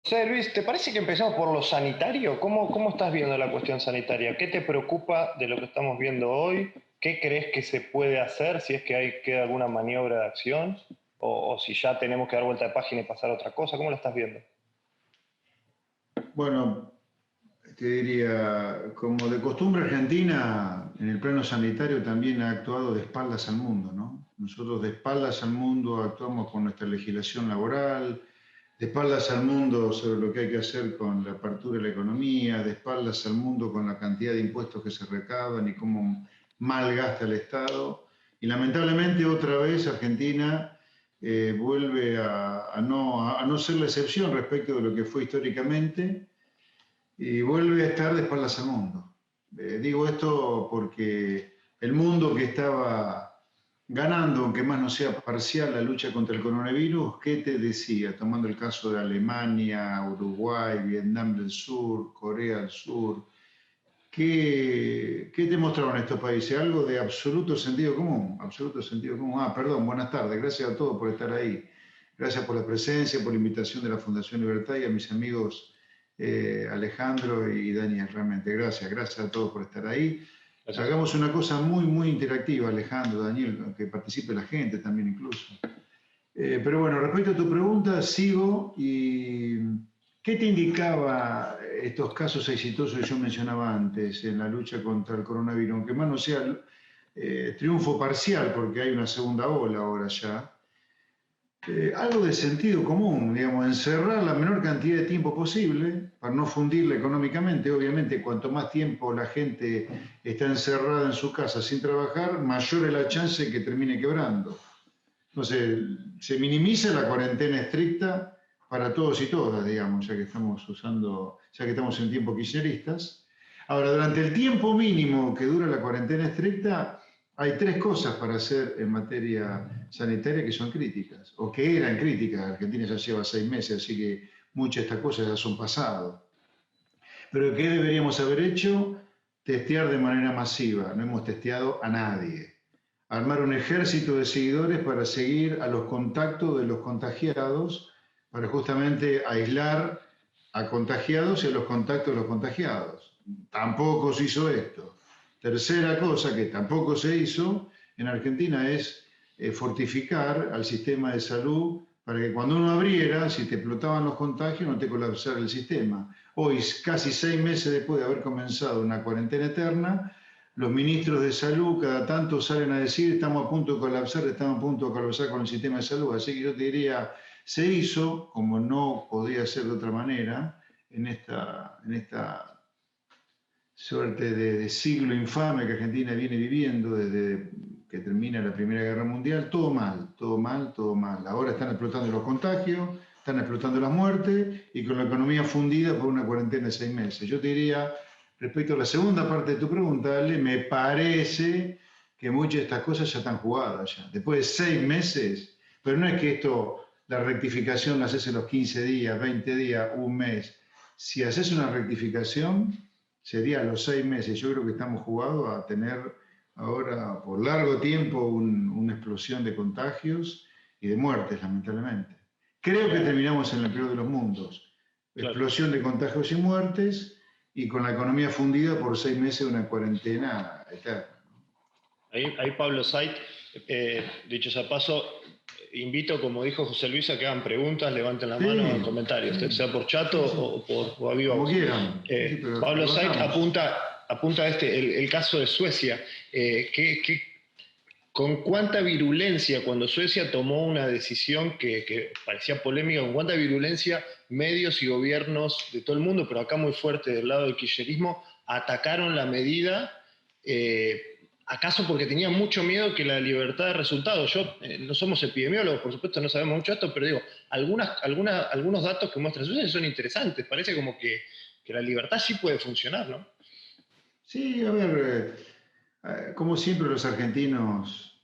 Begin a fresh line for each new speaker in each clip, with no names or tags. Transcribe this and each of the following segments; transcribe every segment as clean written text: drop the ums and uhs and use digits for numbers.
José Luis, ¿te parece que empezamos por lo sanitario? ¿Cómo estás viendo la cuestión sanitaria? ¿Qué te preocupa de lo que estamos viendo hoy? ¿Qué crees que se puede hacer si es que queda alguna maniobra de acción? O si ya tenemos que dar vuelta de página y pasar a otra cosa. ¿Cómo lo estás viendo?
Bueno, te diría, como de costumbre Argentina, en el plano sanitario también ha actuado de espaldas al mundo, ¿no? Nosotros de espaldas al mundo actuamos con nuestra legislación laboral, de espaldas al mundo sobre lo que hay que hacer con la apertura de la economía, de espaldas al mundo con la cantidad de impuestos que se recaudan y cómo mal gasta el Estado. Y lamentablemente otra vez Argentina vuelve a no ser la excepción respecto de lo que fue históricamente y vuelve a estar de espaldas al mundo. Digo esto porque el mundo que estaba ganando, aunque más no sea parcial, la lucha contra el coronavirus, ¿qué te decía? Tomando el caso de Alemania, Uruguay, Vietnam del Sur, Corea del Sur, ¿qué te mostraron estos países? Algo de absoluto sentido común, absoluto sentido común. Ah, perdón, buenas tardes, gracias a todos por estar ahí. Gracias por la presencia, por la invitación de la Fundación Libertad y a mis amigos Alejandro y Daniel, realmente. Gracias a todos por estar ahí.
Gracias.
Hagamos una cosa muy interactiva, Alejandro, Daniel, que participe la gente también incluso. Pero bueno, respecto a tu pregunta, sigo y ¿qué te indicaba estos casos exitosos que yo mencionaba antes en la lucha contra el coronavirus? Aunque más no sea triunfo parcial, porque hay una segunda ola ahora ya, algo de sentido común, digamos, encerrar la menor cantidad de tiempo posible para no fundirla económicamente. Obviamente, cuanto más tiempo la gente está encerrada en su casa sin trabajar, mayor es la chance de que termine quebrando. Entonces, se minimiza la cuarentena estricta para todos y todas, digamos, ya que estamos en tiempos kirchneristas. Ahora, durante el tiempo mínimo que dura la cuarentena estricta, hay tres cosas para hacer en materia sanitaria que son críticas, o que eran críticas. Argentina ya lleva 6 meses, así que muchas de estas cosas ya son pasado. Pero ¿qué deberíamos haber hecho? Testear de manera masiva. No hemos testeado a nadie. Armar un ejército de seguidores para seguir a los contactos de los contagiados, para justamente aislar a contagiados y a los contactos de los contagiados. Tampoco se hizo esto. Tercera cosa que tampoco se hizo en Argentina es fortificar al sistema de salud para que cuando uno abriera, si te explotaban los contagios, no te colapsara el sistema. Hoy, casi 6 meses después de haber comenzado una cuarentena eterna, los ministros de salud cada tanto salen a decir estamos a punto de colapsar, estamos a punto de colapsar con el sistema de salud. Así que yo te diría, se hizo, como no podía ser de otra manera, en esta suerte de siglo infame que Argentina viene viviendo desde que termina la Primera Guerra Mundial, todo mal, todo mal, todo mal. Ahora están explotando los contagios, están explotando las muertes y con la economía fundida por una cuarentena de 6 meses. Yo te diría, respecto a la segunda parte de tu pregunta, Ale, me parece que muchas de estas cosas ya están jugadas ya. Después de 6 meses, pero no es que esto, la rectificación la haces en los 15 días, 20 días, un mes. Si haces una rectificación, sería a los 6 meses. Yo creo que estamos jugados a tener ahora por largo tiempo una explosión de contagios y de muertes, lamentablemente. Creo que terminamos en el peor de los mundos.
Claro.
Explosión de contagios y muertes y con la economía fundida por 6 meses de una cuarentena eterna.
Ahí Pablo Sait, dicho sea paso, invito, como dijo José Luis, a que hagan preguntas, levanten la mano, hagan
Sí,
comentarios, sea por chat
sí, sí,
o a viva
como
voz.
quieran. Sí, pero
Pablo Sait
debatamos.
apunta a el caso de Suecia. ¿Con cuánta virulencia, cuando Suecia tomó una decisión que parecía polémica, con cuánta virulencia medios y gobiernos de todo el mundo, pero acá muy fuerte del lado del kirchnerismo, atacaron la medida? ¿Acaso porque tenían mucho miedo que la libertad de resultados? No somos epidemiólogos, por supuesto, no sabemos mucho de esto, pero digo, algunos datos que muestra Suecia son interesantes. Parece como que la libertad sí puede funcionar, ¿no?
Sí, a ver, como siempre los argentinos,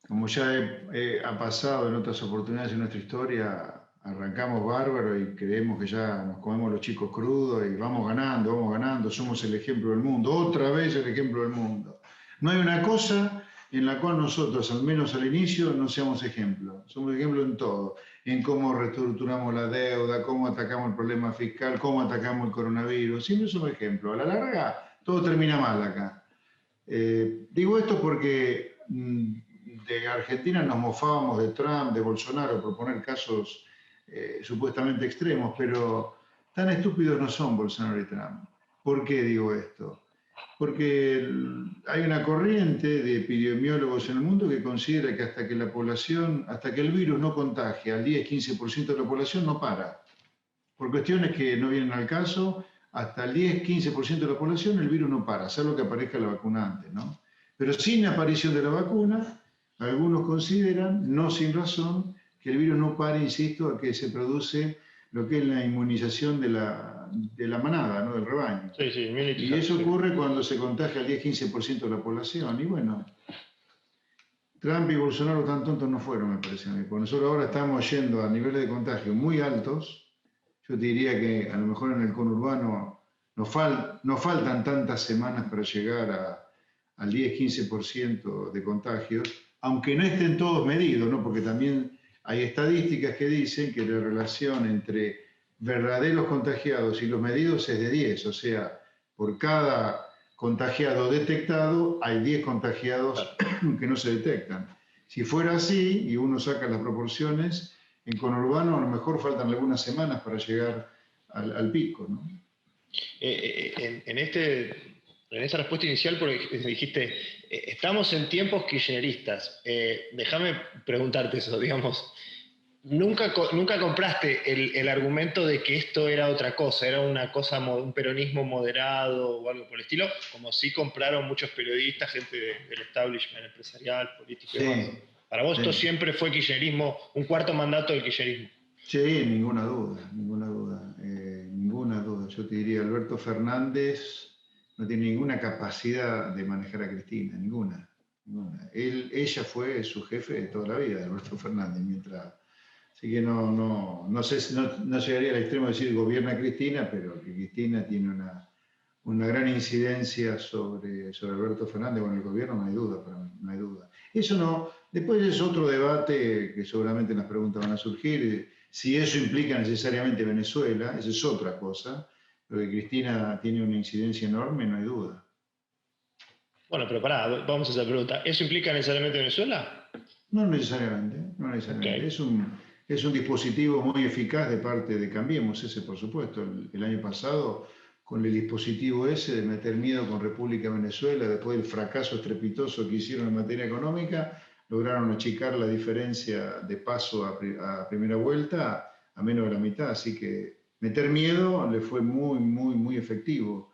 como ya ha pasado en otras oportunidades en nuestra historia, arrancamos bárbaro y creemos que ya nos comemos los chicos crudos y vamos ganando, somos el ejemplo del mundo, otra vez el ejemplo del mundo. No hay una cosa en la cual nosotros, al menos al inicio, no seamos ejemplo. Somos ejemplo en todo. en cómo reestructuramos la deuda, cómo atacamos el problema fiscal, cómo atacamos el coronavirus. Siempre es un ejemplo. A la larga, todo termina mal acá. Digo esto porque de Argentina nos mofábamos de Trump, de Bolsonaro, por poner casos supuestamente extremos, pero tan estúpidos no son Bolsonaro y Trump. ¿Por qué digo esto? Porque hay una corriente de epidemiólogos en el mundo que considera que hasta que el virus no contagia al 10-15% de la población, no para. Por cuestiones que no vienen al caso, hasta el 10-15% de la población el virus no para, salvo que aparezca la vacuna antes, ¿no? Pero sin aparición de la vacuna, algunos consideran, no sin razón, que el virus no para, insisto, a que se produce lo que es la inmunización de la manada, ¿no? Del rebaño.
Sí, sí,
y eso ocurre cuando se contagia al 10-15% de la población. Y bueno, Trump y Bolsonaro tan tontos no fueron, me parece a mí. Porque nosotros ahora estamos yendo a niveles de contagio muy altos. Yo te diría que a lo mejor en el conurbano no faltan tantas semanas para llegar al 10-15% de contagios, aunque no estén todos medidos, ¿no? Porque también hay estadísticas que dicen que la relación entre verdaderos contagiados y los medidos es de 10, o sea, por cada contagiado detectado hay 10 contagiados que no se detectan. Si fuera así, y uno saca las proporciones, en conurbano a lo mejor faltan algunas semanas para llegar al pico, ¿no?
En esa respuesta inicial, porque dijiste, estamos en tiempos kirchneristas. Déjame preguntarte eso, digamos. ¿Nunca compraste el argumento de que esto era otra cosa, era una cosa, un peronismo moderado o algo por el estilo? Como sí compraron muchos periodistas, gente del establishment empresarial, político y demás. Para vos esto siempre fue kirchnerismo, un cuarto mandato del kirchnerismo.
Sí, ninguna duda, ninguna duda. Ninguna duda. Yo te diría, Alberto Fernández no tiene ninguna capacidad de manejar a Cristina, ninguna. Ella fue su jefe de toda la vida, Alberto Fernández, así que no llegaría al extremo de decir gobierna Cristina, pero que Cristina tiene una gran incidencia sobre Alberto Fernández con el gobierno, no hay duda, para mí, no hay duda. Eso no, después es otro debate que seguramente en las preguntas van a surgir, si eso implica necesariamente Venezuela, esa es otra cosa, pero que Cristina tiene una incidencia enorme, no hay duda.
Bueno, pero pará, vamos a esa pregunta. ¿Eso implica necesariamente Venezuela?
No necesariamente, no necesariamente. Okay. Es un dispositivo muy eficaz de parte de Cambiemos, ese por supuesto. El año pasado, con el dispositivo ese de meter miedo con República Venezuela, después del fracaso estrepitoso que hicieron en materia económica, lograron achicar la diferencia de paso a primera vuelta a menos de la mitad. Así que meter miedo le fue muy, muy, muy efectivo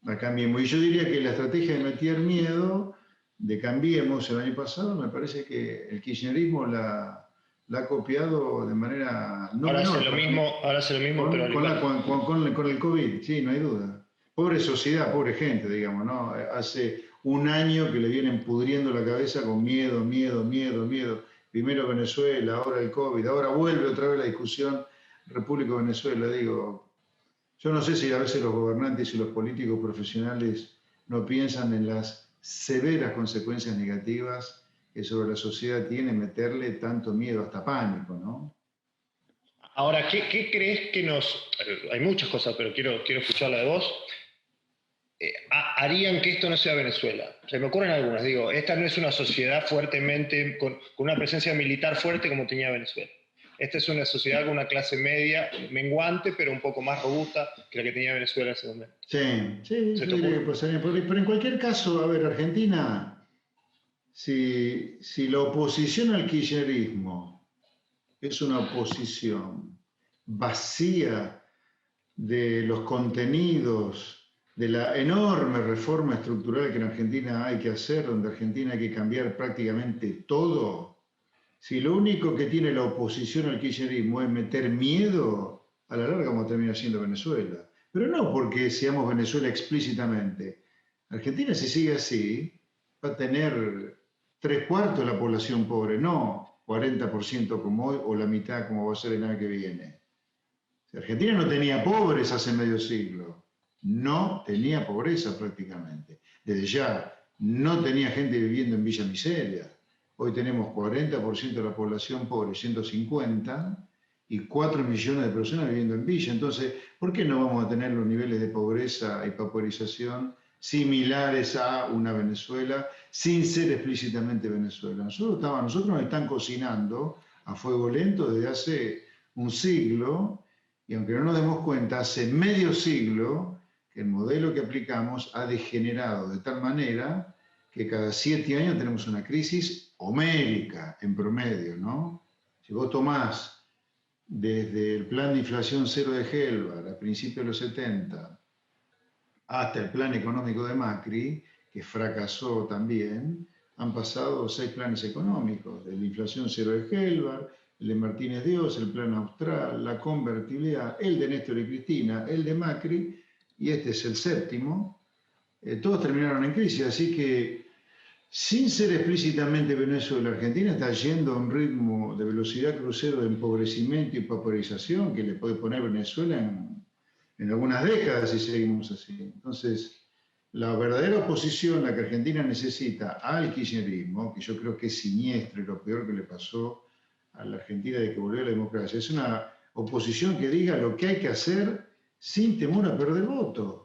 a Cambiemos. Y yo diría que la estrategia de meter miedo de Cambiemos el año pasado, me parece que el kirchnerismo la ha copiado de manera...
Ahora hace lo mismo, pero
con el COVID, sí, no hay duda. Pobre sociedad, pobre gente, digamos, ¿no? Hace un año que le vienen pudriendo la cabeza con miedo. Primero Venezuela, ahora el COVID, ahora vuelve otra vez la discusión República de Venezuela. Digo, yo no sé si a veces los gobernantes y los políticos profesionales no piensan en las severas consecuencias negativas que sobre la sociedad tiene meterle tanto miedo, hasta pánico, ¿no?
Ahora, ¿qué crees que nos... Hay muchas cosas, pero quiero escucharla de vos. Harían que esto no sea Venezuela. Se me ocurren algunas. Digo, esta no es una sociedad fuertemente, con una presencia militar fuerte como tenía Venezuela. Esta es una sociedad con una clase media, menguante, pero un poco más robusta que la que tenía Venezuela en ese momento.
Sí, pero en cualquier caso, a ver, Argentina... Si la oposición al kirchnerismo es una oposición vacía de los contenidos de la enorme reforma estructural que en Argentina hay que hacer, donde Argentina hay que cambiar prácticamente todo, si lo único que tiene la oposición al kirchnerismo es meter miedo, a la larga vamos a terminar siendo Venezuela. Pero no porque seamos Venezuela explícitamente. Argentina, si sigue así, va a tener 3/4 de la población pobre, no 40% como hoy o la mitad como va a ser el año que viene. Argentina no tenía pobres hace medio siglo, no tenía pobreza prácticamente. Desde ya, no tenía gente viviendo en Villa Miseria. Hoy tenemos 40% de la población pobre, 150, y 4 millones de personas viviendo en villa. Entonces, ¿por qué no vamos a tener los niveles de pobreza y pauperización similares a una Venezuela, sin ser explícitamente Venezuela? Nosotros nos están cocinando a fuego lento desde hace un siglo, y aunque no nos demos cuenta, hace medio siglo que el modelo que aplicamos ha degenerado de tal manera que cada 7 años tenemos una crisis homérica en promedio, ¿no? Si vos tomás desde el plan de inflación cero de Helvar a principios de los 70 hasta el plan económico de Macri, que fracasó también, han pasado 6 planes económicos, el de inflación cero de Helvar, el de Martínez Dios, el plan austral, la convertibilidad, el de Néstor y Cristina, el de Macri, y este es el 7º. Todos terminaron en crisis, así que sin ser explícitamente Venezuela, Argentina está yendo a un ritmo de velocidad crucero de empobrecimiento y pauperización que le puede poner Venezuela en algunas décadas si seguimos así. Entonces, la verdadera oposición, la que Argentina necesita al kirchnerismo, que yo creo que es siniestro y lo peor que le pasó a la Argentina de que volvió a la democracia, es una oposición que diga lo que hay que hacer sin temor a perder votos.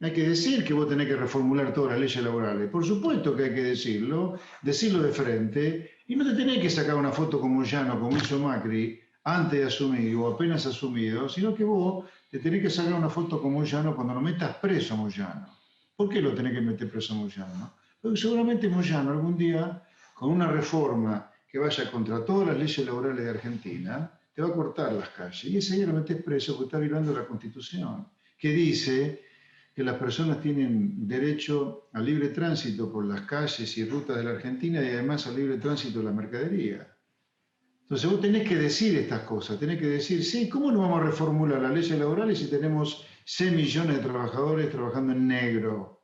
Hay que decir que vos tenés que reformular todas las leyes laborales. Por supuesto que hay que decirlo de frente, y no te tenés que sacar una foto con Moyano, como hizo Macri, antes de asumir o apenas asumido, sino que vos te tenés que sacar una foto con Moyano cuando lo metas preso a Moyano. ¿Por qué lo tenés que meter preso a Moyano? Porque seguramente Moyano algún día, con una reforma que vaya contra todas las leyes laborales de Argentina, te va a cortar las calles. Y ese día lo metés preso porque está violando la Constitución, que dice que las personas tienen derecho al libre tránsito por las calles y rutas de la Argentina y además al libre tránsito de la mercadería. Entonces vos tenés que decir estas cosas, tenés que decir, sí, ¿cómo no vamos a reformular las leyes laborales si tenemos 6 millones de trabajadores trabajando en negro?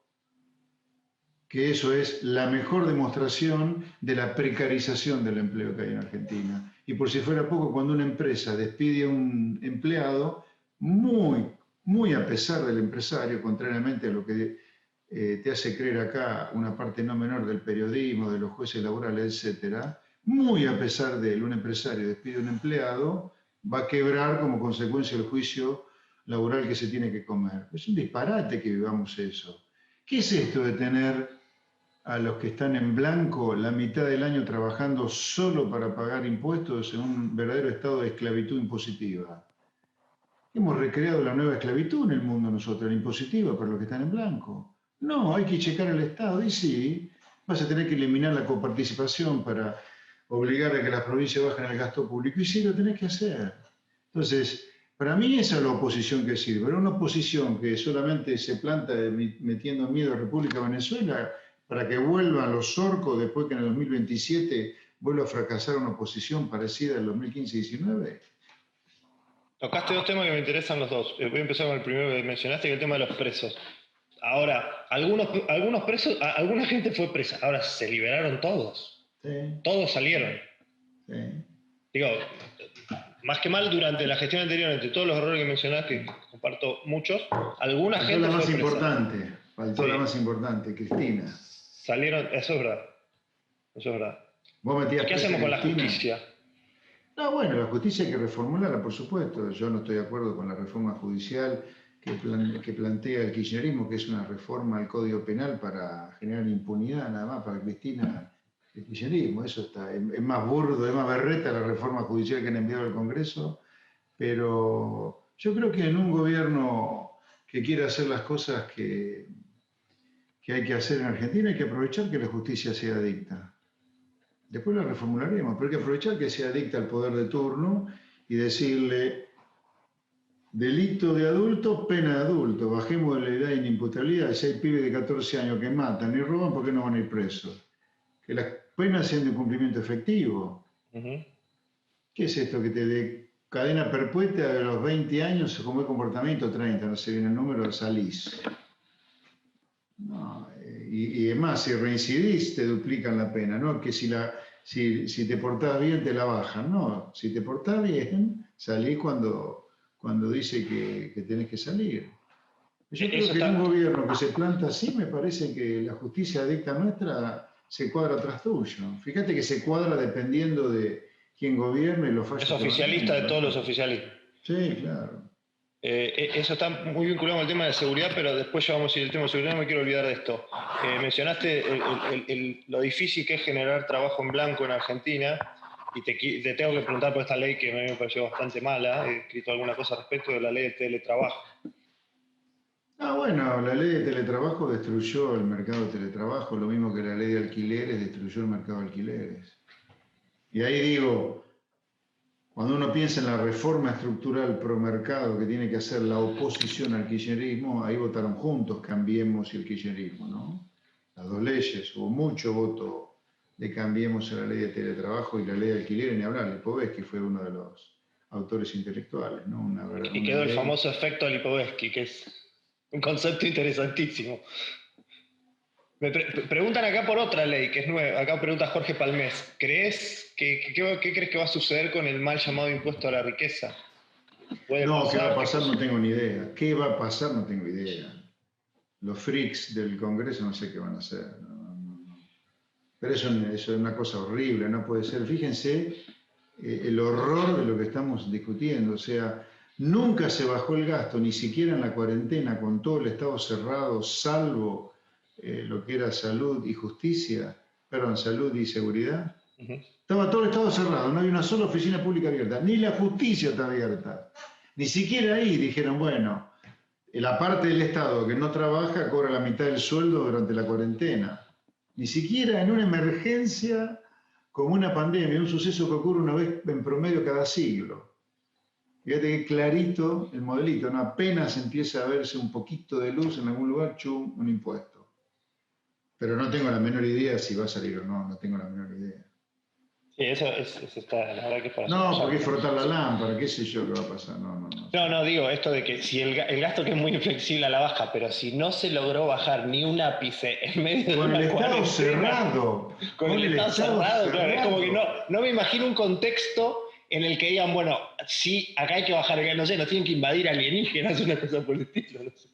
Que eso es la mejor demostración de la precarización del empleo que hay en Argentina. Y por si fuera poco, cuando una empresa despide a un empleado, muy a pesar del empresario, contrariamente a lo que te hace creer acá una parte no menor del periodismo, de los jueces laborales, etcétera, muy a pesar de él, un empresario despide a un empleado, va a quebrar como consecuencia del juicio laboral que se tiene que comer. Es un disparate que vivamos eso. ¿Qué es esto de tener a los que están en blanco la mitad del año trabajando solo para pagar impuestos en un verdadero estado de esclavitud impositiva? Hemos recreado la nueva esclavitud en el mundo nosotros, la impositiva para los que están en blanco. No, hay que checar al Estado, y sí, vas a tener que eliminar la coparticipación para obligar a que las provincias bajen el gasto público, y sí, lo tenés que hacer. Entonces, para mí esa es la oposición que sirve, pero una oposición que solamente se planta metiendo miedo a República Venezuela para que vuelvan los orcos después que en el 2027 vuelva a fracasar una oposición parecida al 2015-19.
Tocaste 2 temas que me interesan los dos. Voy a empezar con el primero que mencionaste, que es el tema de los presos. Ahora, algunos presos, alguna gente fue presa, ahora se liberaron todos.
Sí.
Todos salieron.
Sí.
Digo, más que mal durante la gestión anterior, entre todos los errores que mencionaste, que comparto muchos, alguna
faltó
gente
la más
fue presa.
importante, faltó
Sí.
la más importante, Cristina.
Salieron, eso es verdad. Eso es verdad.
¿Vos metías
¿Qué
presa
hacemos
a
con la
Cristina?
justicia?
No, bueno, la justicia hay que reformularla, por supuesto. Yo no estoy de acuerdo con la reforma judicial que plantea el kirchnerismo, que es una reforma al Código Penal para generar impunidad, nada más, para Cristina, el kirchnerismo. Eso está, es más burdo, es más berreta la reforma judicial que han enviado al Congreso, pero yo creo que en un gobierno que quiera hacer las cosas que hay que hacer en Argentina, hay que aprovechar que la justicia sea dicta. Después la reformularemos, pero hay que aprovechar que sea dicta al poder de turno y decirle, delito de adulto, pena de adulto, bajemos de la edad de inimputabilidad. Si hay pibes de 14 años que matan y roban, ¿por qué no van a ir presos? Que las penas sean de cumplimiento efectivo. ¿Qué es esto que te dé cadena perpetua de los 20 años, como el comportamiento 30, no sé bien el número, salís? No, y además, si reincidís, te duplican la pena, ¿no? Que si te portás bien, te la bajan. No, si te portás bien, salís cuando dice que tenés que salir. Yo creo que en un gobierno que se planta así, me parece que la justicia dicta nuestra se cuadra atrás tuyo. Fíjate que se cuadra dependiendo de quién gobierna y los fallos.
Es oficialista de todos los oficialismos.
Sí, claro.
Eso está muy vinculado al tema de seguridad, pero después ya vamos a ir al tema de seguridad, no me quiero olvidar de esto. Mencionaste lo difícil que es generar trabajo en blanco en Argentina, y te tengo que preguntar por esta ley que a mí me pareció bastante mala. He escrito alguna cosa respecto de la ley de teletrabajo.
Bueno, la ley de teletrabajo destruyó el mercado de teletrabajo, lo mismo que la ley de alquileres destruyó el mercado de alquileres. Y ahí digo, cuando uno piensa en la reforma estructural pro mercado que tiene que hacer la oposición al kirchnerismo, ahí votaron juntos Cambiemos y el kirchnerismo, ¿no? Las dos leyes, hubo mucho voto de Cambiemos a la ley de teletrabajo y la ley de alquiler, ni hablar. Lipovetsky fue uno de los autores intelectuales, ¿no?
Y quedó el famoso efecto Lipovetsky, que es un concepto interesantísimo. Me preguntan acá por otra ley, que es nueva. Acá pregunta Jorge Palmés. ¿Qué crees que va a suceder con el mal llamado impuesto a la riqueza?
No, ¿qué va a pasar? No tengo ni idea. ¿Qué va a pasar? No tengo idea. Los freaks del Congreso no sé qué van a hacer. Pero eso es una cosa horrible, no puede ser. Fíjense el horror de lo que estamos discutiendo. O sea, nunca se bajó el gasto, ni siquiera en la cuarentena, con todo el Estado cerrado, salvo lo que era salud y justicia, perdón, salud y seguridad. Estaba todo el Estado cerrado, no hay una sola oficina pública abierta, ni la justicia está abierta. Ni siquiera ahí dijeron, bueno, la parte del Estado que no trabaja cobra la mitad del sueldo durante la cuarentena. Ni siquiera en una emergencia como una pandemia, un suceso que ocurre una vez en promedio cada siglo. Fíjate que clarito el modelito, ¿no? Apenas empieza a verse un poquito de luz en algún lugar, chum, un impuesto. Pero no tengo la menor idea si va a salir o no, no tengo la menor idea.
Sí, eso está, la verdad que es para...
No, porque es frotar la lámpara, qué sé yo qué va a pasar.
No, digo esto de que si el gasto que es muy inflexible a la baja, pero si no se logró bajar ni un ápice en medio de una
cuarentena... Cerrado.
Con el Estado cerrado, claro. Es como que no me imagino un contexto en el que digan, bueno, sí, acá hay que bajar, no sé, nos tienen que invadir alienígenas, una cosa por el estilo, no sé.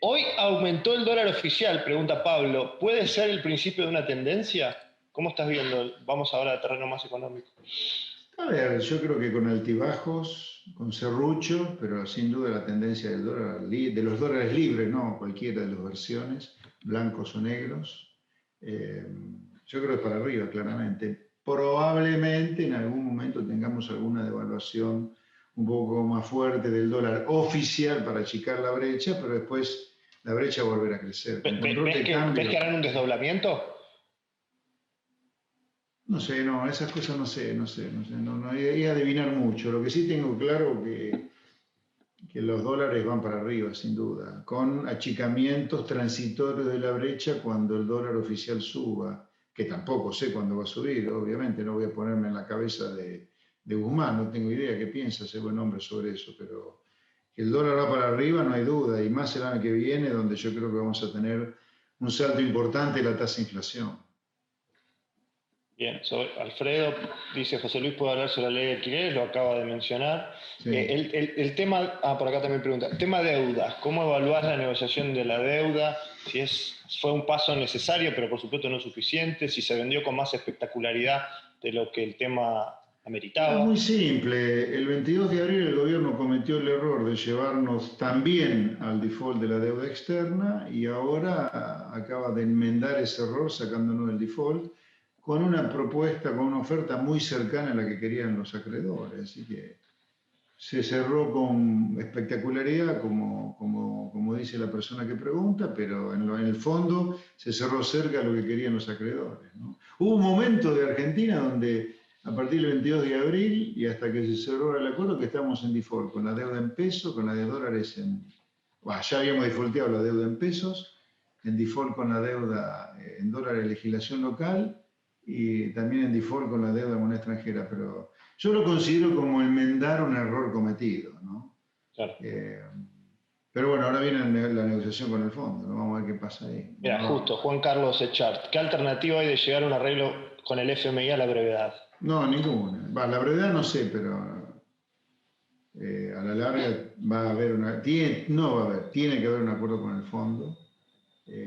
Hoy aumentó el dólar oficial, pregunta Pablo. ¿Puede ser el principio de una tendencia? ¿Cómo estás viendo? Vamos ahora a terreno más económico.
A ver, yo creo que con altibajos, con serrucho, pero sin duda la tendencia del dólar, de los dólares libres, no cualquiera de las versiones, blancos o negros, yo creo que para arriba, claramente. Probablemente en algún momento tengamos alguna devaluación un poco más fuerte del dólar oficial para achicar la brecha, pero después la brecha volverá a crecer.
¿Ves que harán un desdoblamiento?
No sé, no, esas cosas no sé, no hay que adivinar mucho. Lo que sí tengo claro que los dólares van para arriba, sin duda, con achicamientos transitorios de la brecha cuando el dólar oficial suba, que tampoco sé cuándo va a subir, obviamente, no voy a ponerme en la cabeza de Guzmán, no tengo idea qué piensa ese buen hombre sobre eso, pero que el dólar va para arriba no hay duda, y más el año que viene, donde yo creo que vamos a tener un salto importante en la tasa de inflación.
Bien, Alfredo dice, José Luis puede hablar sobre la ley de alquileres, lo acaba de mencionar. Sí. El tema, por acá también pregunta, el tema deuda, ¿cómo evaluás la negociación de la deuda? Si fue un paso necesario, pero por supuesto no suficiente, si se vendió con más espectacularidad de lo que el tema ameritaba.
Es muy simple, el 22 de abril el gobierno cometió el error de llevarnos también al default de la deuda externa y ahora acaba de enmendar ese error sacándonos del default, con una propuesta, con una oferta muy cercana a la que querían los acreedores. Así que se cerró con espectacularidad, como dice la persona que pregunta, pero en el fondo se cerró cerca a lo que querían los acreedores, ¿no? Hubo un momento de Argentina donde, a partir del 22 de abril y hasta que se cerró el acuerdo, que estamos en default, con la deuda en pesos, con la de dólares ya habíamos defaulteado la deuda en pesos, en default con la deuda en dólares de legislación local, y también en default con la deuda de moneda extranjera, pero yo lo considero como enmendar un error cometido, ¿no?
Claro.
Pero bueno, ahora viene la negociación con el fondo, ¿no? Vamos a ver qué pasa ahí.
Mira, justo, Juan Carlos Echart, ¿qué alternativa hay de llegar a un arreglo con el FMI a la brevedad?
No, ninguna. La brevedad no sé, pero a la larga va a haber tiene que haber un acuerdo con el fondo.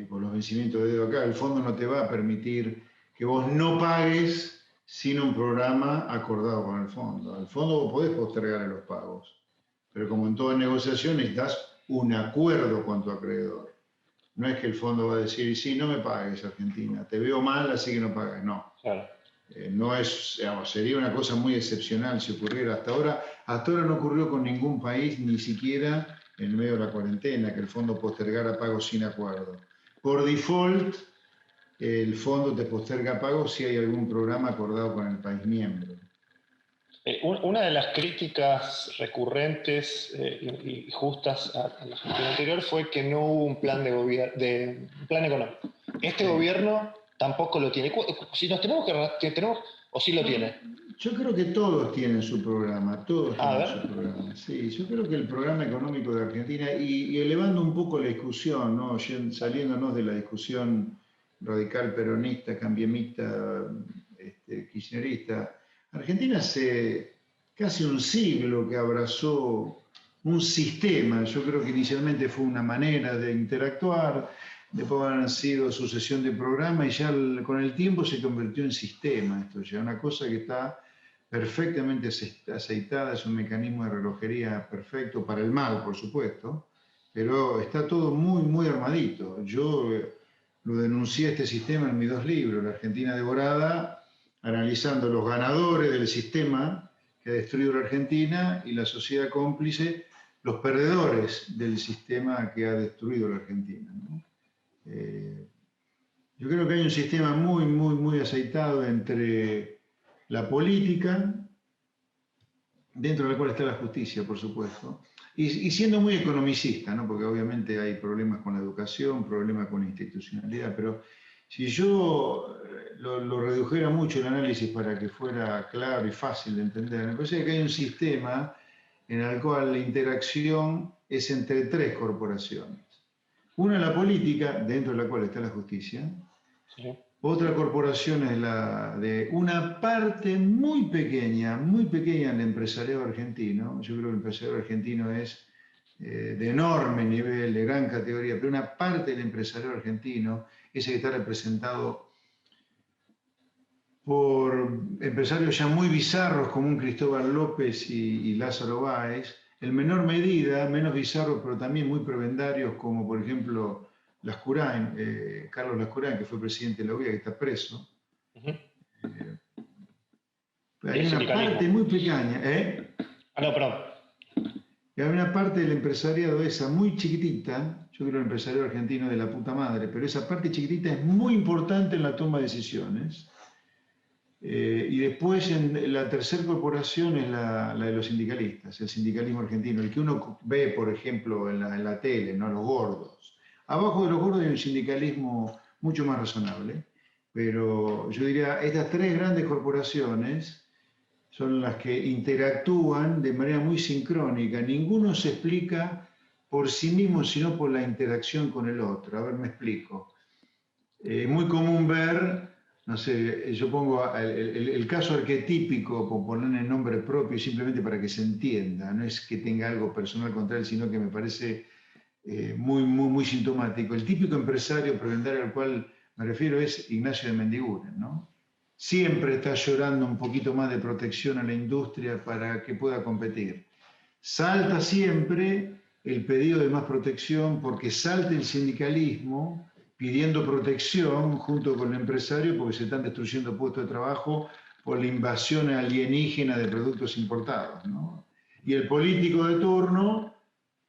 por los vencimientos de deuda acá. El fondo no te va a permitir que vos no pagues sin un programa acordado con el fondo. Al fondo vos podés postergar los pagos, pero como en toda negociación necesitas un acuerdo con tu acreedor. No es que el fondo va a decir, sí, no me pagues, Argentina, te veo mal, así que no pagues. No.
Claro.
No es, digamos, sería una cosa muy excepcional si ocurriera hasta ahora. Hasta ahora no ocurrió con ningún país, ni siquiera en medio de la cuarentena, que el fondo postergara pagos sin acuerdo. Por default, el fondo te posterga pagos si hay algún programa acordado con el país miembro.
Una de las críticas recurrentes y justas a la gestión anterior fue que no hubo un plan plan económico. Este gobierno tampoco lo tiene. Si nos tenemos o sí lo tiene.
Yo creo que todos tienen su programa, todos tienen su programa. Sí, yo creo que el programa económico de Argentina, y elevando un poco la discusión, ¿no? Saliéndonos de la discusión radical peronista, cambiemista, kirchnerista, Argentina hace casi un siglo que abrazó un sistema. Yo creo que inicialmente fue una manera de interactuar, después han sido sucesión de programas y ya con el tiempo se convirtió en sistema. Esto ya es una cosa que está perfectamente aceitada, es un mecanismo de relojería perfecto para el mal, por supuesto, pero está todo muy, muy armadito. Yo lo denuncié este sistema en mis 2 libros, La Argentina Devorada, analizando los ganadores del sistema que ha destruido la Argentina y la sociedad cómplice, los perdedores del sistema que ha destruido la Argentina, ¿no? Yo creo que hay un sistema muy, muy, muy aceitado entre la política, dentro de la cual está la justicia, por supuesto, y siendo muy economicista, ¿no? Porque obviamente hay problemas con la educación, problemas con la institucionalidad, pero si yo lo redujera mucho el análisis para que fuera claro y fácil de entender, me parece que hay un sistema en el cual la interacción es entre 3 corporaciones. Una es la política, dentro de la cual está la justicia. Sí. Otra corporación es la de una parte muy pequeña del empresariado argentino. Yo creo que el empresariado argentino es de enorme nivel, de gran categoría, pero una parte del empresariado argentino, ese que está representado por empresarios ya muy bizarros como un Cristóbal López y Lázaro Báez, en menor medida, menos bizarros, pero también muy prebendarios, como por ejemplo Lascurain, Carlos Lascurain, que fue presidente de la OEA, que está preso. Hay una parte muy pequeña.
No, perdón.
Y hay una parte del empresariado esa muy chiquitita, yo creo que el empresariado argentino es de la puta madre, pero esa parte chiquitita es muy importante en la toma de decisiones. Y después la tercera corporación es la de los sindicalistas, el sindicalismo argentino, el que uno ve, por ejemplo, en la tele, ¿no? Los gordos. Abajo de los gordos hay un sindicalismo mucho más razonable, pero yo diría, estas 3 grandes corporaciones son las que interactúan de manera muy sincrónica. Ninguno se explica por sí mismo, sino por la interacción con el otro. A ver, me explico. Es muy común ver... No sé, yo pongo el caso arquetípico, por ponerle el nombre propio, simplemente para que se entienda. No es que tenga algo personal contra él, sino que me parece muy, muy, muy sintomático. El típico empresario prebendario al cual me refiero es Ignacio de Mendiguren, ¿no? Siempre está llorando un poquito más de protección a la industria para que pueda competir. Salta siempre el pedido de más protección porque salta el sindicalismo pidiendo protección junto con el empresario porque se están destruyendo puestos de trabajo por la invasión alienígena de productos importados, ¿no? Y el político de turno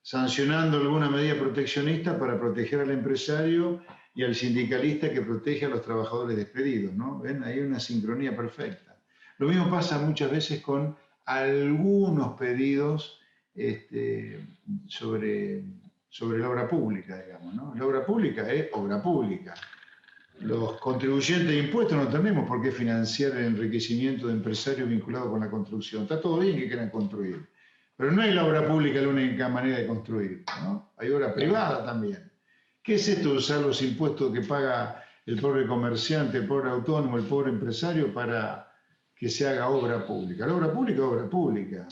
sancionando alguna medida proteccionista para proteger al empresario y al sindicalista que protege a los trabajadores despedidos, ¿no? ¿Ven? Hay una sincronía perfecta. Lo mismo pasa muchas veces con algunos pedidos sobre la obra pública, digamos, ¿no? La obra pública es obra pública. Los contribuyentes de impuestos no tenemos por qué financiar el enriquecimiento de empresarios vinculados con la construcción. Está todo bien que quieran construir, pero no es la obra pública la única manera de construir, ¿no? Hay obra privada también. ¿Qué es esto de usar los impuestos que paga el pobre comerciante, el pobre autónomo, el pobre empresario para que se haga obra pública? La obra pública es obra pública.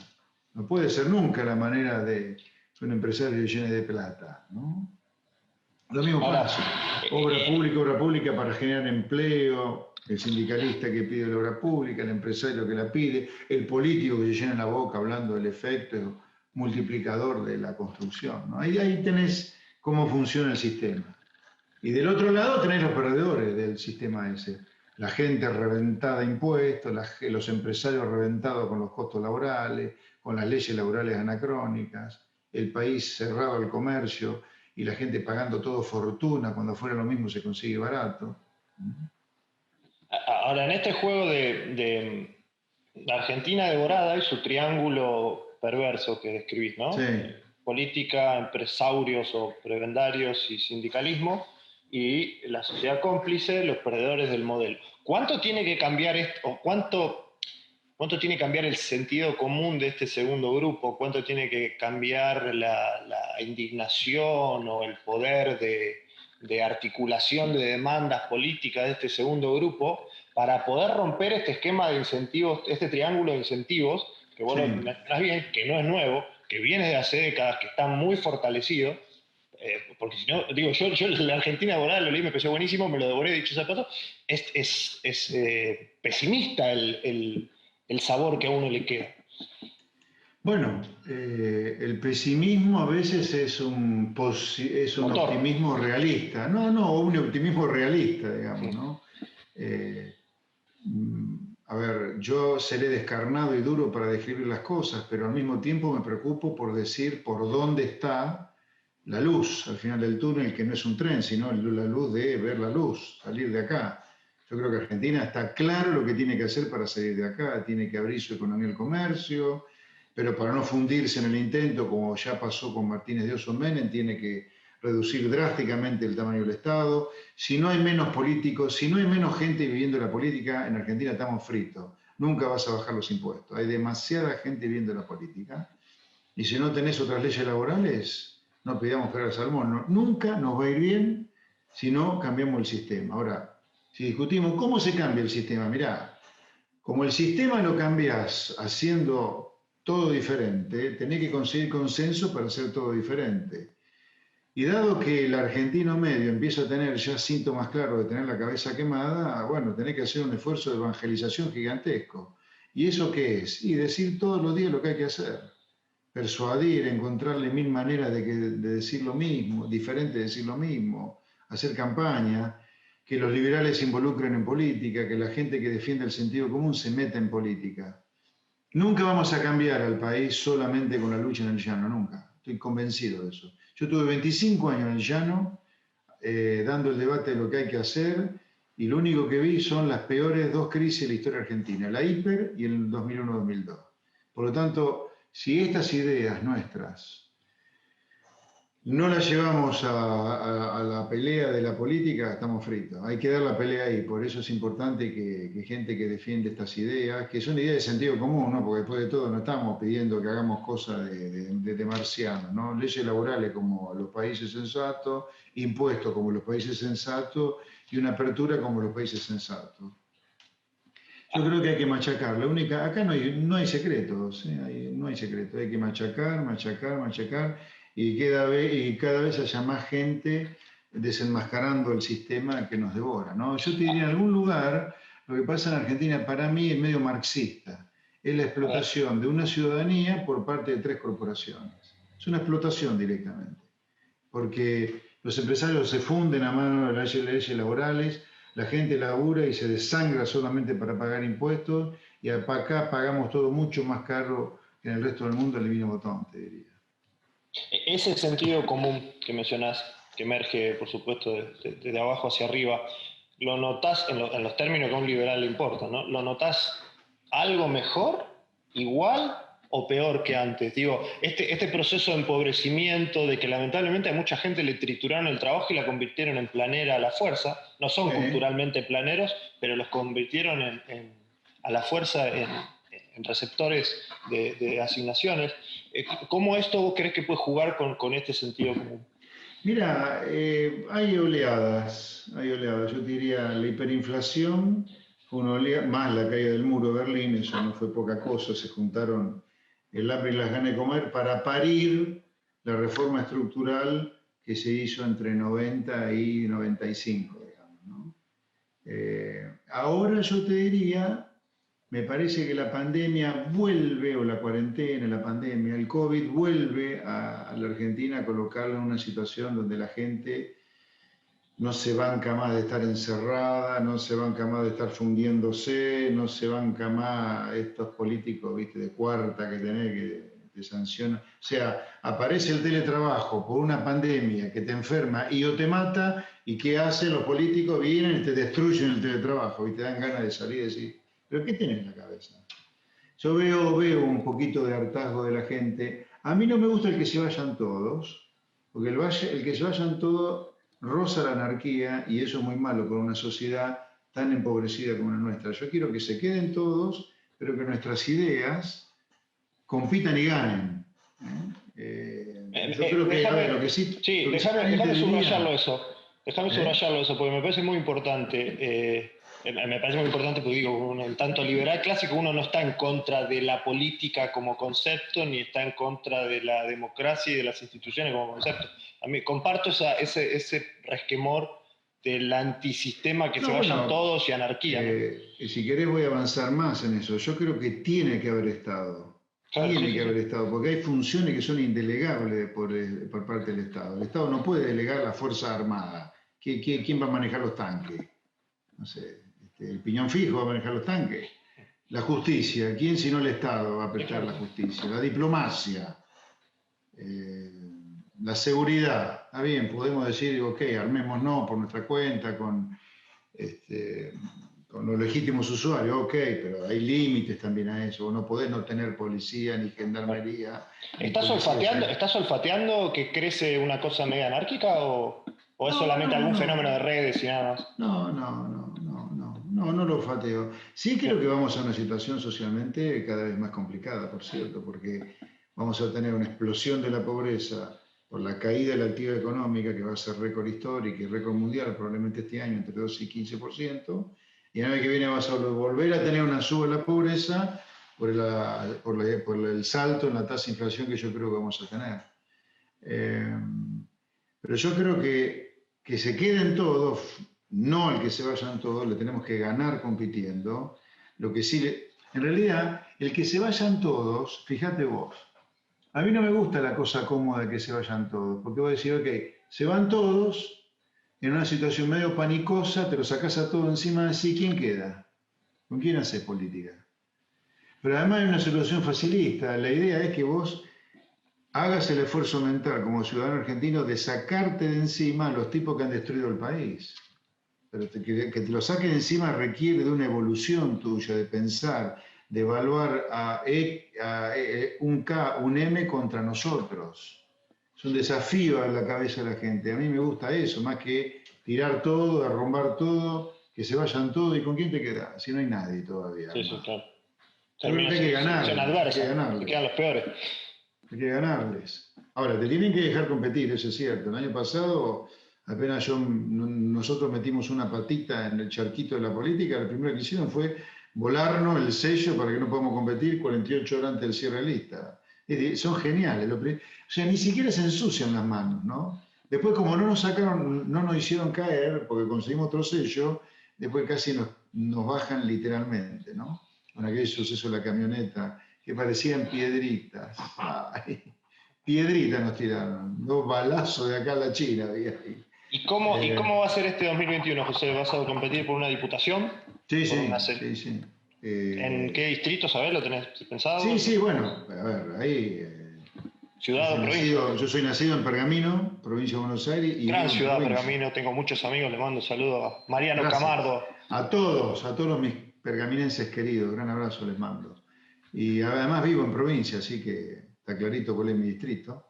No puede ser nunca la manera de que un empresario llene de plata, ¿no? Lo mismo
Ahora,
pasa. Obra pública para generar empleo, el sindicalista que pide la obra pública, el empresario que la pide, el político que se llena la boca hablando del efecto multiplicador de la construcción, ¿no? Ahí tenés cómo funciona el sistema. Y del otro lado tenés los perdedores del sistema ese. La gente reventada a impuestos, los empresarios reventados con los costos laborales, con las leyes laborales anacrónicas, el país cerrado al comercio y la gente pagando todo fortuna cuando fuera lo mismo se consigue barato.
ahora, en este juego de Argentina devorada y su triángulo perverso que describís, ¿no?
Sí.
Política, empresarios o prebendarios y sindicalismo, y la sociedad cómplice, los perdedores del modelo. ¿Cuánto tiene que cambiar esto, o cuánto tiene que cambiar el sentido común de este segundo grupo? ¿Cuánto tiene que cambiar la indignación o el poder de articulación de demandas políticas de este segundo grupo para poder romper este esquema de incentivos, este triángulo de incentivos, que vos lo mencionás bien, que no es nuevo, que viene de hace décadas, que está muy fortalecido? Porque si no, digo, yo la Argentina devorada lo leí, me pareció buenísimo, me lo devoré, dicho sea paso, es pesimista el sabor que a uno le queda.
Bueno, el pesimismo a veces es un optimismo realista. No, un optimismo realista, digamos, ¿no? A ver, yo seré descarnado y duro para describir las cosas, pero al mismo tiempo me preocupo por decir por dónde está la luz al final del túnel, que no es un tren, sino la luz de ver la luz, salir de acá. Yo creo que Argentina está claro lo que tiene que hacer para salir de acá, tiene que abrir su economía al comercio, pero para no fundirse en el intento, como ya pasó con Martínez de Oso Menem, tiene que reducir drásticamente el tamaño del Estado. Si no hay menos políticos, si no hay menos gente viviendo la política, en Argentina estamos fritos. Nunca vas a bajar los impuestos. Hay demasiada gente viviendo la política. Y si no tenés otras leyes laborales, no pidamos pegar al salmón. No, nunca nos va a ir bien si no cambiamos el sistema. Ahora, si discutimos cómo se cambia el sistema, mirá, como el sistema lo cambiás haciendo todo diferente, tenés que conseguir consenso para hacer todo diferente. Y dado que el argentino medio empieza a tener ya síntomas claros de tener la cabeza quemada, bueno, tenés que hacer un esfuerzo de evangelización gigantesco. ¿Y eso qué es? Y decir todos los días lo que hay que hacer. Persuadir, encontrarle mil maneras de decir lo mismo, diferente de decir lo mismo, hacer campaña, que los liberales se involucren en política, que la gente que defiende el sentido común se meta en política. Nunca vamos a cambiar al país solamente con la lucha en el llano, nunca. Estoy convencido de eso. Yo tuve 25 años en el llano, dando el debate de lo que hay que hacer, y lo único que vi son las peores dos crisis de la historia argentina, la hiper y el 2001-2002. Por lo tanto, si estas ideas nuestras no las llevamos a la pelea de la política, estamos fritos. Hay que dar la pelea ahí. Por eso es importante que gente que defiende estas ideas, que son ideas de sentido común, ¿no? Porque después de todo no estamos pidiendo que hagamos cosas de marcianos, ¿no? Leyes laborales como los países sensatos, impuestos como los países sensatos y una apertura como los países sensatos. Yo creo que hay que machacar. Acá no hay secretos, ¿eh? No hay secretos. Hay que machacar y cada vez haya más gente desenmascarando el sistema que nos devora, ¿no? Yo te diría, en algún lugar, lo que pasa en Argentina para mí es medio marxista. Es la explotación de una ciudadanía por parte de 3 corporaciones. Es una explotación directamente. Porque los empresarios se funden a mano de las leyes laborales, la gente labura y se desangra solamente para pagar impuestos, y acá pagamos todo mucho más caro que en el resto del mundo, el divino botón, te diría.
Ese sentido común que mencionás, que emerge, por supuesto, de abajo hacia arriba, ¿lo notás en los términos que a un liberal le importa, ¿no? ¿Lo notás algo mejor, igual o peor que antes? Digo, este proceso de empobrecimiento, de que lamentablemente a mucha gente le trituraron el trabajo y la convirtieron en planera a la fuerza, no son culturalmente planeros, pero los convirtieron a la fuerza en receptores de asignaciones. ¿Cómo esto vos crees que puede jugar con este sentido común?
Mira, hay oleadas. Yo diría la hiperinflación fue una oleada, más la caída del muro de Berlín, eso no fue poca cosa, se juntaron el hambre y las ganas de comer para parir la reforma estructural que se hizo entre 90 y 95, digamos, ¿no? Ahora yo te diría, me parece que la pandemia vuelve, o la cuarentena, la pandemia, el COVID vuelve a la Argentina a colocarla en una situación donde la gente no se banca más de estar encerrada, no se banca más de estar fundiéndose, no se banca más estos políticos, viste, de cuarta que tenés que te sancionan. O sea, aparece el teletrabajo por una pandemia que te enferma y o te mata, ¿y qué hacen los políticos? Vienen y te destruyen el teletrabajo y te dan ganas de salir y decir, ¿pero qué tenés en la cabeza? Yo veo un poquito de hartazgo de la gente. A mí no me gusta el que se vayan todos, porque el que se vayan todos roza la anarquía y eso es muy malo con una sociedad tan empobrecida como la nuestra. Yo quiero que se queden todos, pero que nuestras ideas compitan y ganen. Yo creo que, a ver, lo que sí...
Sí,
lo que
déjame subrayarlo
diría,
eso. Déjame subrayarlo eso, porque me parece muy importante. Me parece muy importante porque digo, en tanto liberal clásico uno no está en contra de la política como concepto, ni está en contra de la democracia y de las instituciones como concepto. A mí comparto ese resquemor del antisistema que
no,
se vayan
bueno,
todos y anarquía, ¿no?
si querés voy a avanzar más en eso. Yo creo que tiene que haber Estado.
Claro, sí,
Tiene
sí,
que
sí.
haber Estado, porque hay funciones que son indelegables por parte del Estado. El Estado no puede delegar la Fuerza Armada. ¿Quién va a manejar los tanques? No sé, el piñón fijo va a manejar los tanques. La justicia, ¿quién sino el Estado va a
Sí,
prestar
claro,
la
sí.
justicia? La diplomacia, eh, la seguridad. Está bien, podemos decir, ok, armémonos por nuestra cuenta este, con los legítimos usuarios, ok, pero hay límites también a eso. No podés no tener policía, ni
Claro.
gendarmería, ni policía.
¿Estás olfateando que crece una cosa media anárquica o es
No,
solamente
no,
algún fenómeno de
no.
redes y nada más?
No lo fateo. Sí creo que vamos a una situación socialmente cada vez más complicada, por cierto, porque vamos a tener una explosión de la pobreza por la caída de la actividad económica, que va a ser récord histórico y récord mundial, probablemente este año entre 2 y 15%, y el año que viene vas a volver a tener una suba de la pobreza por el salto en la tasa de inflación que yo creo que vamos a tener. Eh, pero yo creo que se queden todos, no el que se vayan todos, le tenemos que ganar compitiendo. Lo que sí, en realidad, el que se vayan todos, fíjate vos, a mí no me gusta la cosa cómoda de que se vayan todos, porque vos decís, ok, se van todos en una situación medio panicosa, te lo sacás a todo encima de sí, ¿quién queda? ¿Con quién haces política? Pero además hay una solución facilista, la idea es que vos hagas el esfuerzo mental como ciudadano argentino de sacarte de encima a los tipos que han destruido el país. Pero que te lo saquen de encima requiere de una evolución tuya, de pensar, de evaluar un K, un M contra nosotros. Es un desafío a la cabeza de la gente. A mí me gusta eso, más que tirar todo, derrumbar todo, que se vayan todos. ¿Y con quién te quedas? Si no hay nadie todavía,
Sí, sí,
hermano.
claro.
Yo creo
Termina
que hay que
selección
ganarles, hay que
adversa, te
ganarles.
quedan los peores.
Hay que ganarles. Ahora, te tienen que dejar competir, eso es cierto. El año pasado, apenas nosotros metimos una patita en el charquito de la política, lo primero que hicieron fue volarnos el sello para que no podamos competir 48 horas antes del cierre de lista. Son geniales. O sea, ni siquiera se ensucian las manos, ¿no? Después, como no nos sacaron, no nos hicieron caer, porque conseguimos otro sello, después casi nos bajan literalmente, ¿no? Con aquel suceso de la camioneta, que parecían piedritas. Ay, piedritas nos tiraron, dos balazos de acá a la China había ahí.
¿Y cómo va a ser este 2021, José? ¿Vas a competir por una diputación?
Sí,
¿Por
sí, sí, sí.
¿En qué distrito, sabés? ¿Lo tenés pensado?
Sí, sí, bueno, a ver, ahí
¿Ciudad o provincia?
yo soy nacido en Pergamino, provincia de Buenos Aires, y
Gran
vivo en
ciudad,
provincia.
Pergamino. Tengo muchos amigos. Le mando un saludo a Mariano
Gracias.
Camardo.
A todos mis pergaminenses queridos, gran abrazo les mando. Y además vivo en provincia, así que está clarito cuál es mi distrito.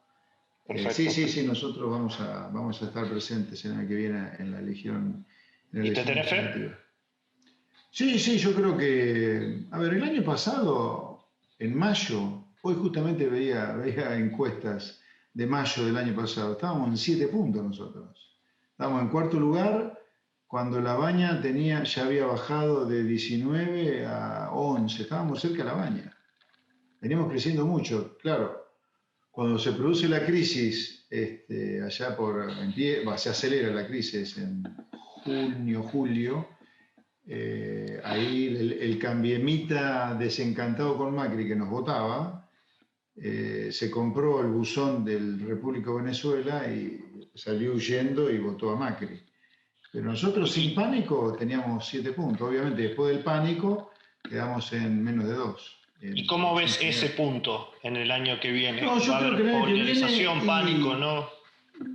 Sí,
Perfecto.
sí, sí, nosotros vamos a estar presentes el año que viene en la elección,
¿Y te tenés fe?
legislativa. Sí, sí, yo creo que, a ver, el año pasado, en mayo, hoy justamente veía encuestas de mayo del año pasado, estábamos en 7 puntos nosotros. Estábamos en cuarto lugar cuando La Baña ya había bajado de 19 a 11, estábamos cerca de La Baña. Veníamos creciendo mucho, claro. cuando se produce la crisis, allá se acelera la crisis en junio, julio, ahí el cambiemita desencantado con Macri que nos votaba, se compró el buzón del República Venezuela y salió huyendo y votó a Macri. Pero nosotros sin pánico teníamos 7 puntos. Obviamente después del pánico quedamos en menos de 2.
¿Y cómo ves ese punto en el año que viene?
No, yo creo que el año que viene,
pánico, ¿no?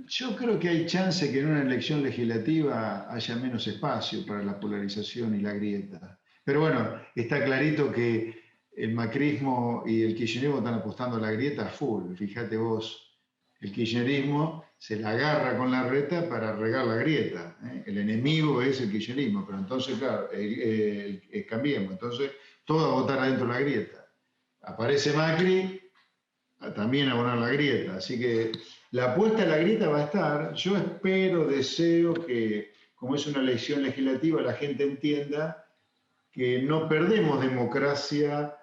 Yo creo que hay chance que en una elección legislativa haya menos espacio para la polarización y la grieta. Pero bueno, está clarito que el macrismo y el kirchnerismo están apostando a la grieta full. Fíjate vos, el kirchnerismo se la agarra con la reta para regar la grieta. El enemigo es el kirchnerismo, pero entonces, claro, Cambiemos. Entonces, todo a votar adentro de la grieta. Aparece Macri, también a abonar la grieta. Así que la apuesta a la grieta va a estar. Yo espero, deseo que, como es una elección legislativa, la gente entienda que no perdemos democracia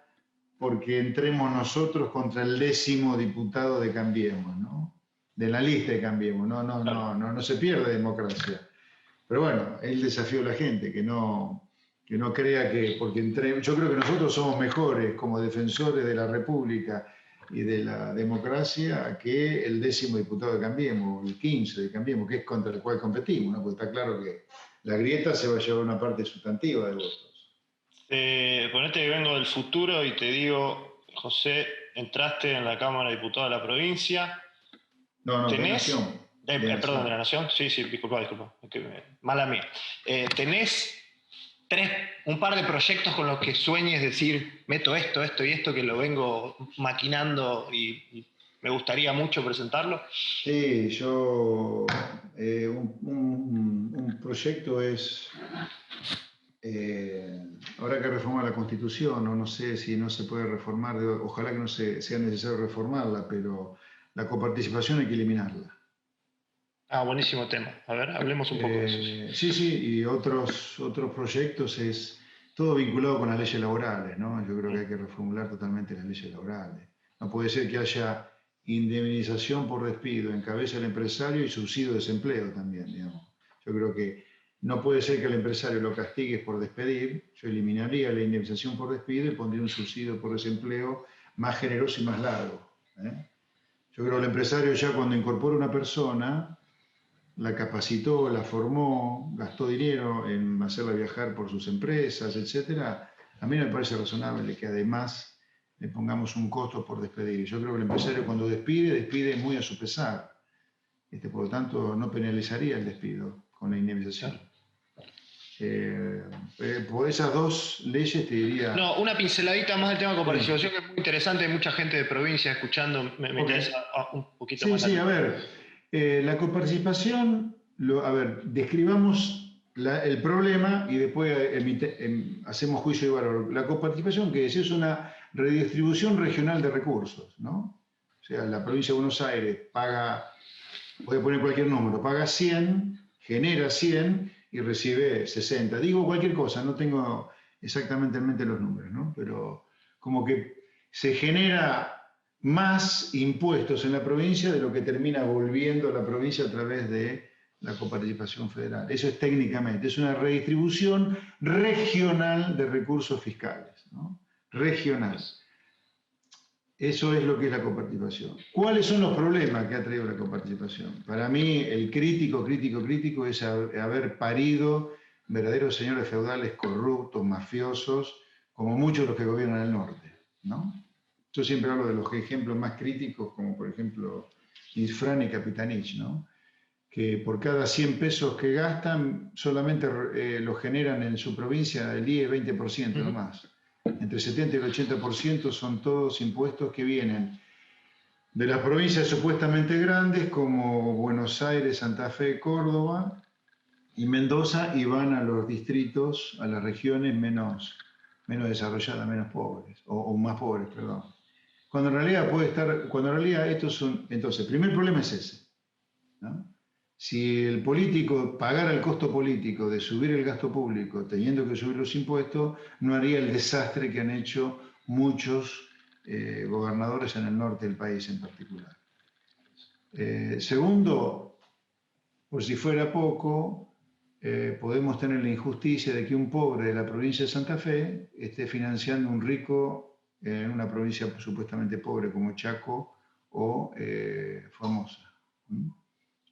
porque entremos nosotros contra el 10º diputado de Cambiemos, ¿no? De la lista de Cambiemos. No se pierde democracia. Pero bueno, es el desafío de la gente, que no crea que porque yo creo que nosotros somos mejores como defensores de la República y de la democracia que el 10º diputado de Cambiemos, o el 15 de Cambiemos, que es contra el cual competimos, ¿no? Porque está claro que la grieta se va a llevar una parte sustantiva de votos.
Ponete que vengo del futuro y te digo, José, entraste en la Cámara de Diputados de la provincia.
No,
¿tenés?
De Nación.
Perdón, de la Nación. Sí, disculpa. Mala mía. ¿Tenés un par de proyectos con los que sueñes decir, meto esto y esto, que lo vengo maquinando y me gustaría mucho presentarlo?
Sí, yo, un proyecto es, habrá que reformar la Constitución, o no sé si no se puede reformar, ojalá que no sea necesario reformarla, pero la coparticipación hay que eliminarla.
Buenísimo tema. A ver, hablemos un poco de eso.
Sí, y otros proyectos es todo vinculado con las leyes laborales, ¿no? Yo creo que hay que reformular totalmente las leyes laborales. No puede ser que haya indemnización por despido en cabeza del empresario y subsidio de desempleo también, digamos. Yo creo que no puede ser que al empresario lo castigues por despedir. Yo eliminaría la indemnización por despido y pondría un subsidio por desempleo más generoso y más largo. Yo creo que el empresario, ya cuando incorpora una persona, la capacitó, la formó, gastó dinero en hacerla viajar por sus empresas, etc. A mí me parece razonable que además le pongamos un costo por despedir. Yo creo que el empresario cuando despide muy a su pesar. Por lo tanto, no penalizaría el despido con la indemnización. Por esas dos leyes te diría...
No, una pinceladita más del tema de coparticipación, que es muy interesante. Hay mucha gente de provincia escuchando. Me interesa un poquito más.
Sí, a ver... la coparticipación, describamos el problema y después hacemos juicio de valor. La coparticipación, que es una redistribución regional de recursos, ¿no? O sea, la provincia de Buenos Aires paga, voy a poner cualquier número, paga 100, genera 100 y recibe 60. Digo cualquier cosa, no tengo exactamente en mente los números, ¿no? Pero como que se genera más impuestos en la provincia de lo que termina volviendo a la provincia a través de la coparticipación federal. Eso es técnicamente, es una redistribución regional de recursos fiscales, ¿no? Regional. Eso es lo que es la coparticipación. ¿Cuáles son los problemas que ha traído la coparticipación? Para mí, el crítico es haber parido verdaderos señores feudales corruptos, mafiosos, como muchos de los que gobiernan el norte, ¿no? Yo siempre hablo de los ejemplos más críticos, como por ejemplo Isfrán y Capitanich, ¿no? Que por cada 100 pesos que gastan, solamente lo generan en su provincia el 10-20% nomás. Entre 70 y el 80% son todos impuestos que vienen de las provincias supuestamente grandes, como Buenos Aires, Santa Fe, Córdoba y Mendoza, y van a los distritos, a las regiones menos desarrolladas, menos pobres, o más pobres, perdón. Cuando en realidad estos son... Entonces, el primer problema es ese, ¿no? Si el político pagara el costo político de subir el gasto público teniendo que subir los impuestos, no haría el desastre que han hecho muchos gobernadores en el norte del país en particular. Segundo, por si fuera poco, podemos tener la injusticia de que un pobre de la provincia de Santa Fe esté financiando un rico en una provincia supuestamente pobre como Chaco o Formosa.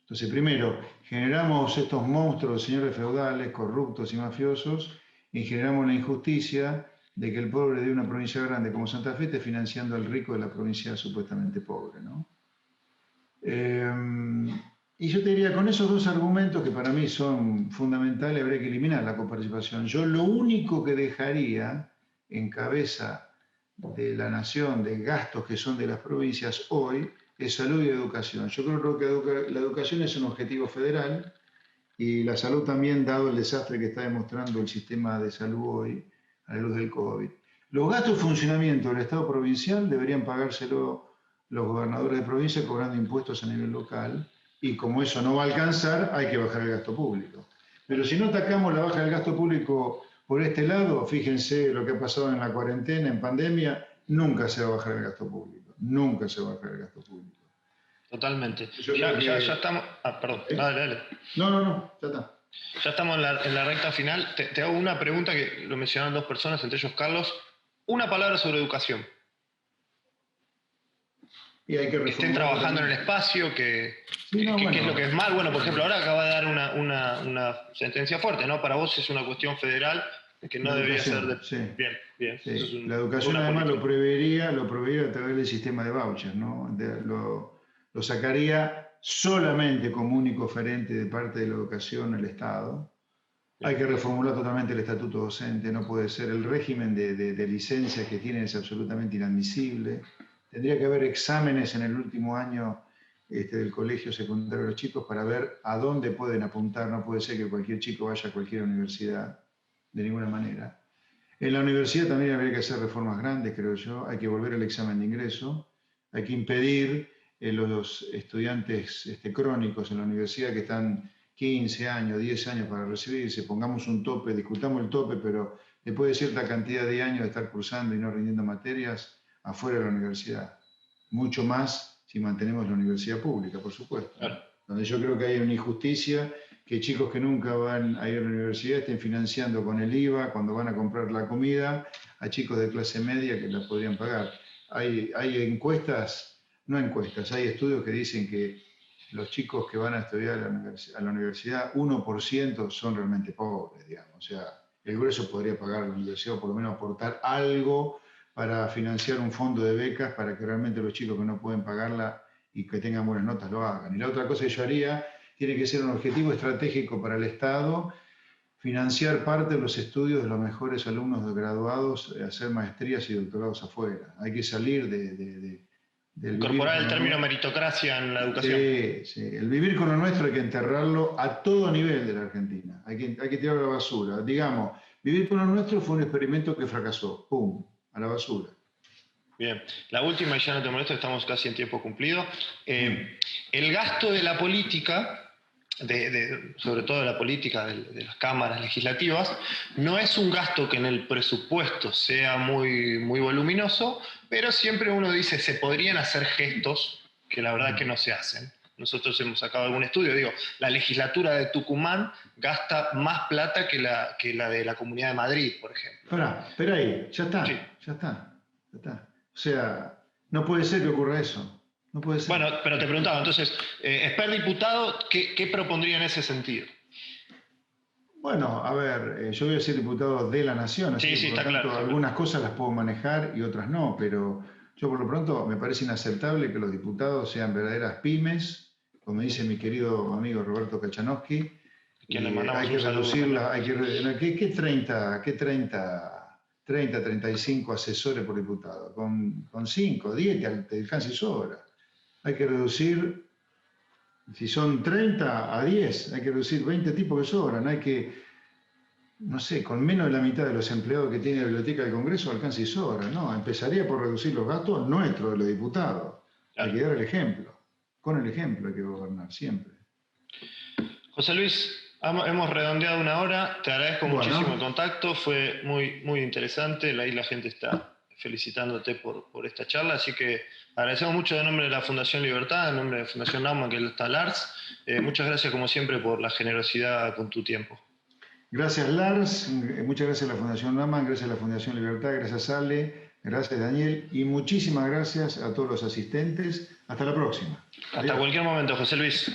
Entonces, primero, generamos estos monstruos, señores feudales, corruptos y mafiosos, y generamos la injusticia de que el pobre de una provincia grande como Santa Fe esté financiando al rico de la provincia supuestamente pobre, ¿no? Y yo te diría, con esos dos argumentos que para mí son fundamentales, habría que eliminar la coparticipación. Yo lo único que dejaría en cabeza de la nación, de gastos que son de las provincias hoy, es salud y educación. Yo creo que la educación es un objetivo federal y la salud también, dado el desastre que está demostrando el sistema de salud hoy a la luz del COVID. Los gastos de funcionamiento del Estado provincial deberían pagárselo los gobernadores de provincia cobrando impuestos a nivel local, y como eso no va a alcanzar, hay que bajar el gasto público. Pero si no atacamos la baja del gasto público por este lado, fíjense lo que ha pasado en la cuarentena, en pandemia, nunca se va a bajar el gasto público, nunca se va a bajar el gasto público.
Totalmente. Ya estamos... perdón, dale.
No, ya está.
Ya estamos en la recta final. Te hago una pregunta que lo mencionaron dos personas, entre ellos Carlos. Una palabra sobre educación.
Y hay que
estén trabajando en el espacio, ¿qué es lo que es mal? Bueno, por ejemplo, ahora acaba de dar una sentencia fuerte, ¿no? Para vos es una cuestión federal que no debería ser de...
Sí.
Bien.
Sí. La educación además lo prohibiría a través del sistema de vouchers, ¿no? Lo sacaría solamente como único oferente de parte de la educación el Estado. Hay que reformular totalmente el estatuto docente, no puede ser. El régimen de licencias que tienen es absolutamente inadmisible. Tendría que haber exámenes en el último año del colegio secundario de los chicos para ver a dónde pueden apuntar. No puede ser que cualquier chico vaya a cualquier universidad, de ninguna manera. En la universidad también habría que hacer reformas grandes, creo yo. Hay que volver al examen de ingreso. Hay que impedir los estudiantes crónicos en la universidad que están 15 años, 10 años para recibirse. Pongamos un tope, discutamos el tope, pero después de cierta cantidad de años de estar cursando y no rindiendo materias, afuera de la universidad. Mucho más si mantenemos la universidad pública, por supuesto.
Claro.
Donde yo creo que hay una injusticia, que chicos que nunca van a ir a la universidad estén financiando con el IVA, cuando van a comprar la comida, a chicos de clase media que la podrían pagar. Hay encuestas, no encuestas, hay estudios que dicen que los chicos que van a estudiar a la universidad, 1% son realmente pobres, digamos. O sea, el grueso podría pagar a la universidad o por lo menos aportar algo para financiar un fondo de becas para que realmente los chicos que no pueden pagarla y que tengan buenas notas lo hagan. Y la otra cosa que yo haría, tiene que ser un objetivo estratégico para el Estado, financiar parte de los estudios de los mejores alumnos graduados, hacer maestrías y doctorados afuera. Hay que salir del
incorporar el término meritocracia en la educación.
Sí. El vivir con lo nuestro hay que enterrarlo a todo nivel de la Argentina. Hay que tirarlo a la basura. Digamos, vivir con lo nuestro fue un experimento que fracasó. ¡Pum! A la basura.
Bien, la última, y ya no te molesto, estamos casi en tiempo cumplido. El gasto de la política, sobre todo de la política de las cámaras legislativas, no es un gasto que en el presupuesto sea muy, muy voluminoso, pero siempre uno dice, se podrían hacer gestos que la verdad que no se hacen. Nosotros hemos sacado algún estudio, la legislatura de Tucumán gasta más plata que la de la Comunidad de Madrid, por ejemplo.
Espera ahí, ya está. O sea, no puede ser que ocurra eso. No puede ser.
Bueno, pero te preguntaba, entonces, Esper diputado, ¿qué propondría en ese sentido?
Bueno, a ver, yo voy a ser diputado de la Nación, así que por lo tanto algunas cosas las puedo manejar y otras no, pero yo por lo pronto me parece inaceptable que los diputados sean verdaderas pymes, como dice mi querido amigo Roberto Kachanowski.
Que le mandamos
hay que reducirla, ¿qué 30, 35 asesores por diputado? Con 5, 10 te alcanza y sobra. Hay que reducir, si son 30 a 10, hay que reducir 20 tipos que sobran. Hay que, no sé, con menos de la mitad de los empleados que tiene la Biblioteca del Congreso alcanza y sobra. No, empezaría por reducir los gastos nuestros de los diputados. Claro. Hay que dar el ejemplo. Con el ejemplo hay que gobernar siempre.
José Luis, hemos redondeado 1 hora. Te agradezco muchísimo el contacto. Fue muy, muy interesante. Ahí la gente está felicitándote por esta charla, así que agradecemos mucho en nombre de la Fundación Libertad, en nombre de la Fundación Naumann, que está Lars. Muchas gracias como siempre por la generosidad con tu tiempo.
Gracias Lars, muchas gracias a la Fundación Naumann, gracias a la Fundación Libertad, gracias Ale, gracias Daniel y muchísimas gracias a todos los asistentes. Hasta la próxima.
Hasta cualquier momento, José Luis.